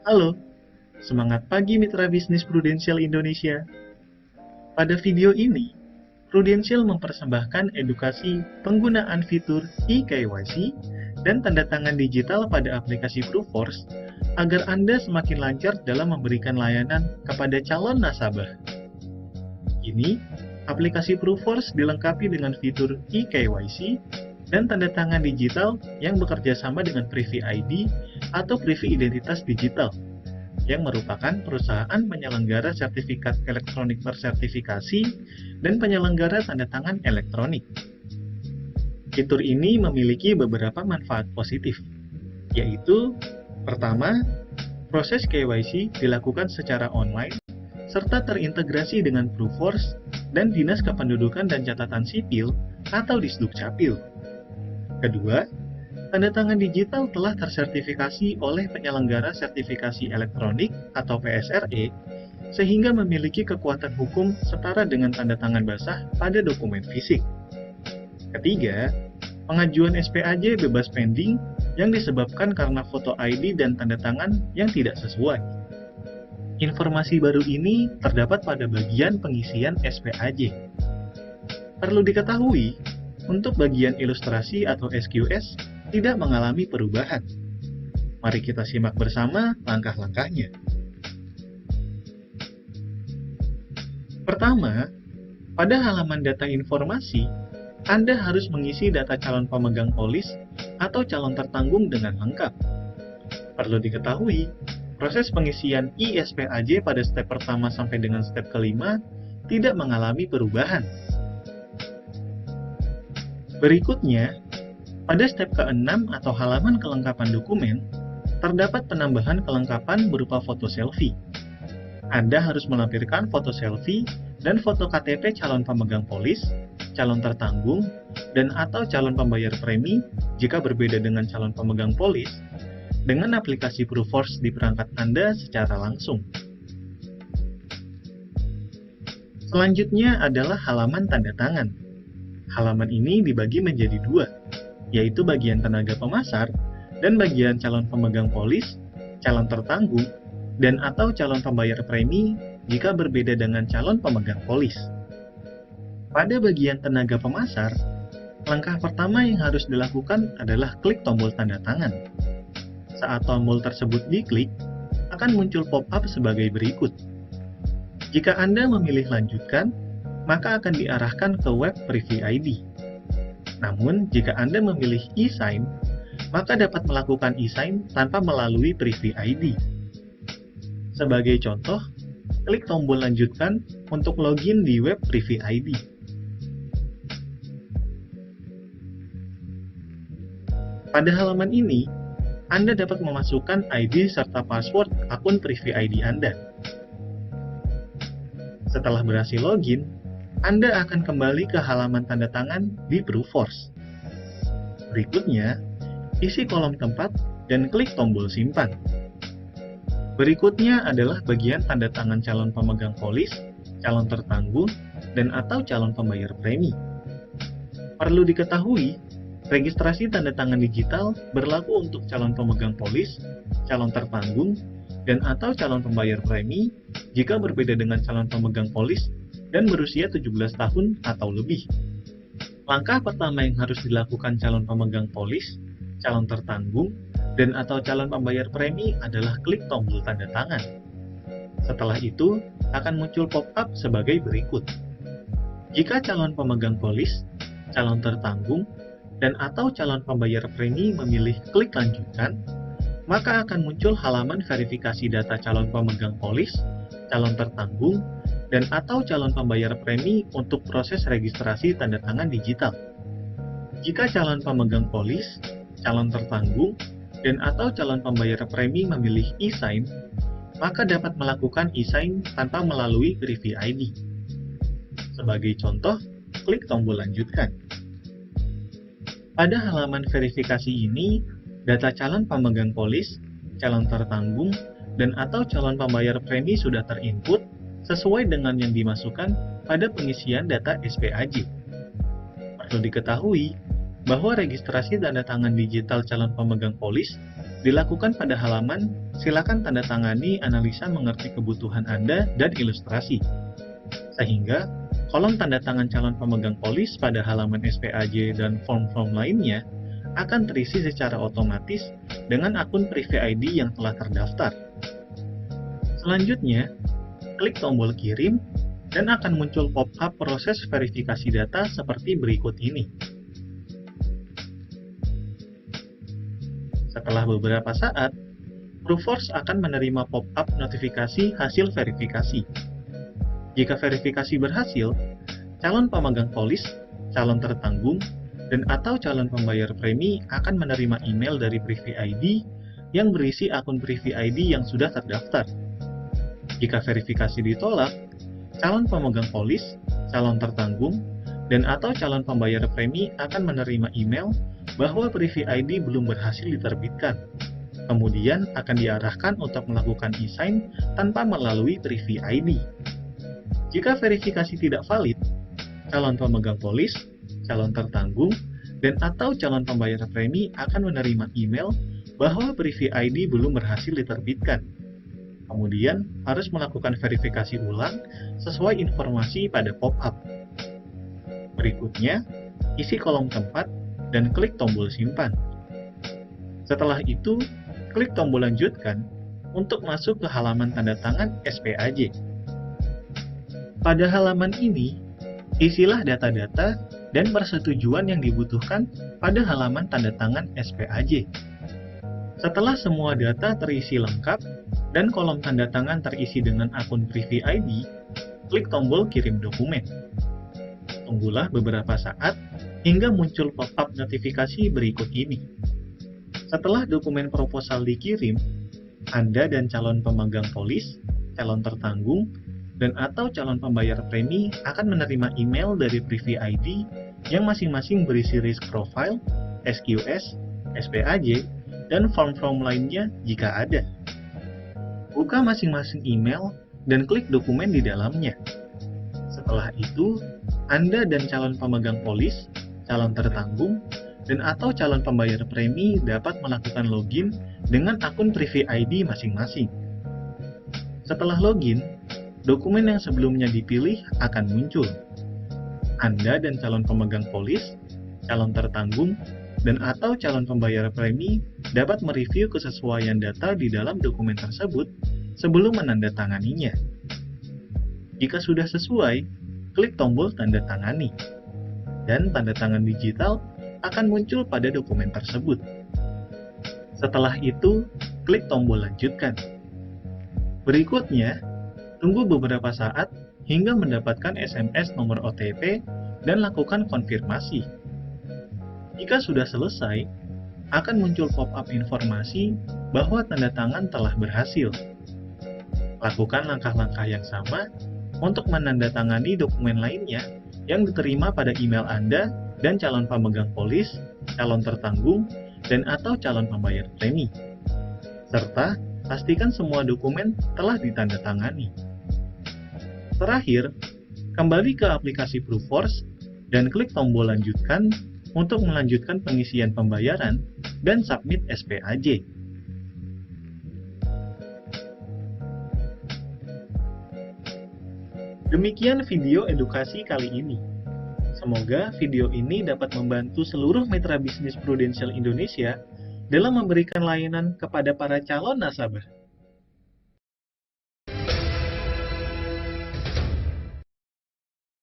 Halo, semangat pagi mitra bisnis Prudential Indonesia. Pada video ini, Prudential mempersembahkan edukasi penggunaan fitur eKYC dan tanda tangan digital pada aplikasi Proofforce agar Anda semakin lancar dalam memberikan layanan kepada calon nasabah. Kini, aplikasi Proofforce dilengkapi dengan fitur eKYC dan tanda tangan digital yang bekerja sama dengan Privy ID atau Privy Identitas Digital, yang merupakan perusahaan penyelenggara sertifikat elektronik tersertifikasi dan penyelenggara tanda tangan elektronik. Fitur ini memiliki beberapa manfaat positif, yaitu pertama, proses KYC dilakukan secara online serta terintegrasi dengan Proofforce dan Dinas Kependudukan dan Catatan Sipil atau Disdukcapil. Kedua, tanda tangan digital telah tersertifikasi oleh penyelenggara sertifikasi elektronik atau PSRE, sehingga memiliki kekuatan hukum setara dengan tanda tangan basah pada dokumen fisik. Ketiga, pengajuan SPAJ bebas pending yang disebabkan karena foto ID dan tanda tangan yang tidak sesuai. Informasi baru ini terdapat pada bagian pengisian SPAJ. Perlu diketahui, untuk bagian ilustrasi atau SQS tidak mengalami perubahan. Mari kita simak bersama langkah-langkahnya. Pertama, pada halaman data informasi, Anda harus mengisi data calon pemegang polis atau calon tertanggung dengan lengkap. Perlu diketahui, proses pengisian iSPAJ pada step pertama sampai dengan step kelima tidak mengalami perubahan. Berikutnya, pada step ke-6 atau halaman kelengkapan dokumen, terdapat penambahan kelengkapan berupa foto selfie. Anda harus melampirkan foto selfie dan foto KTP calon pemegang polis, calon tertanggung, dan atau calon pembayar premi jika berbeda dengan calon pemegang polis, dengan aplikasi Proofforce di perangkat Anda secara langsung. Selanjutnya adalah halaman tanda tangan. Halaman ini dibagi menjadi dua, yaitu bagian tenaga pemasar dan bagian calon pemegang polis, calon tertanggung, dan atau calon pembayar premi jika berbeda dengan calon pemegang polis. Pada bagian tenaga pemasar, langkah pertama yang harus dilakukan adalah klik tombol tanda tangan. Saat tombol tersebut diklik, akan muncul pop-up sebagai berikut. Jika Anda memilih lanjutkan, maka akan diarahkan ke web Privy ID. Namun, jika Anda memilih e-sign, maka dapat melakukan e-sign tanpa melalui Privy ID. Sebagai contoh, klik tombol lanjutkan untuk login di web Privy ID. Pada halaman ini, Anda dapat memasukkan ID serta password akun Privy ID Anda. Setelah berhasil login, Anda akan kembali ke halaman tanda tangan di Proofforce. Berikutnya, isi kolom tempat dan klik tombol simpan. Berikutnya adalah bagian tanda tangan calon pemegang polis, calon tertanggung, dan atau calon pembayar premi. Perlu diketahui, registrasi tanda tangan digital berlaku untuk calon pemegang polis, calon tertanggung, dan atau calon pembayar premi jika berbeda dengan calon pemegang polis dan berusia 17 tahun atau lebih. Langkah pertama yang harus dilakukan calon pemegang polis, calon tertanggung, dan atau calon pembayar premi adalah klik tombol tanda tangan. Setelah itu, akan muncul pop-up sebagai berikut. Jika calon pemegang polis, calon tertanggung, dan atau calon pembayar premi memilih klik lanjutkan, maka akan muncul halaman verifikasi data calon pemegang polis, calon tertanggung, dan atau calon pembayar premi untuk proses registrasi tanda tangan digital. Jika calon pemegang polis, calon tertanggung, dan atau calon pembayar premi memilih e-sign, maka dapat melakukan e-sign tanpa melalui Privy ID. Sebagai contoh, klik tombol lanjutkan. Pada halaman verifikasi ini, data calon pemegang polis, calon tertanggung, dan atau calon pembayar premi sudah terinput sesuai dengan yang dimasukkan pada pengisian data SPAJ. Perlu diketahui bahwa registrasi tanda tangan digital calon pemegang polis, dilakukan pada halaman silakan tanda tangani analisa mengerti kebutuhan Anda dan ilustrasi. Sehingga kolom tanda tangan calon pemegang polis pada halaman SPAJ dan form-form lainnya akan terisi secara otomatis dengan akun Privy ID yang telah terdaftar. Selanjutnya, klik tombol kirim dan akan muncul pop-up proses verifikasi data seperti berikut ini. Setelah beberapa saat, Proofforce akan menerima pop-up notifikasi hasil verifikasi. Jika verifikasi berhasil, calon pemegang polis, calon tertanggung, dan atau calon pembayar premi akan menerima email dari Privy ID yang berisi akun Privy ID yang sudah terdaftar. Jika verifikasi ditolak, calon pemegang polis, calon tertanggung, dan atau calon pembayar premi akan menerima email bahwa Privy ID belum berhasil diterbitkan. Kemudian akan diarahkan untuk melakukan e-sign tanpa melalui Privy ID. Jika verifikasi tidak valid, calon pemegang polis, calon tertanggung, dan atau calon pembayar premi akan menerima email bahwa Privy ID belum berhasil diterbitkan. Kemudian harus melakukan verifikasi ulang sesuai informasi pada pop-up. Berikutnya, isi kolom tempat dan klik tombol simpan. Setelah itu, klik tombol lanjutkan untuk masuk ke halaman tanda tangan SPAJ. Pada halaman ini, isilah data-data dan persetujuan yang dibutuhkan pada halaman tanda tangan SPAJ. Setelah semua data terisi lengkap dan kolom tanda tangan terisi dengan akun Privy ID, klik tombol kirim dokumen. Tunggulah beberapa saat hingga muncul pop-up notifikasi berikut ini. Setelah dokumen proposal dikirim, Anda dan calon pemegang polis, calon tertanggung, dan atau calon pembayar premi akan menerima email dari Privy ID yang masing-masing berisi risk profile, SQS, SPAJ, dan form-form lainnya jika ada. Buka masing-masing email dan klik dokumen di dalamnya. Setelah itu, Anda dan calon pemegang polis, calon tertanggung, dan atau calon pembayar premi dapat melakukan login dengan akun Privy ID masing-masing. Setelah login, dokumen yang sebelumnya dipilih akan muncul. Anda dan calon pemegang polis, calon tertanggung, dan atau calon pembayar premi dapat mereview kesesuaian data di dalam dokumen tersebut sebelum menandatanganinya. Jika sudah sesuai, klik tombol tanda tangani, dan tanda tangan digital akan muncul pada dokumen tersebut. Setelah itu, klik tombol lanjutkan. Berikutnya, tunggu beberapa saat hingga mendapatkan SMS nomor OTP dan lakukan konfirmasi. Jika sudah selesai, akan muncul pop-up informasi bahwa tanda tangan telah berhasil. Lakukan langkah-langkah yang sama untuk menandatangani dokumen lainnya yang diterima pada email Anda dan calon pemegang polis, calon tertanggung, dan atau calon pembayar premi. Serta, pastikan semua dokumen telah ditandatangani. Terakhir, kembali ke aplikasi Proofforce dan klik tombol lanjutkan untuk melanjutkan pengisian pembayaran dan submit SPAJ. Demikian video edukasi kali ini. Semoga video ini dapat membantu seluruh mitra bisnis Prudential Indonesia dalam memberikan layanan kepada para calon nasabah.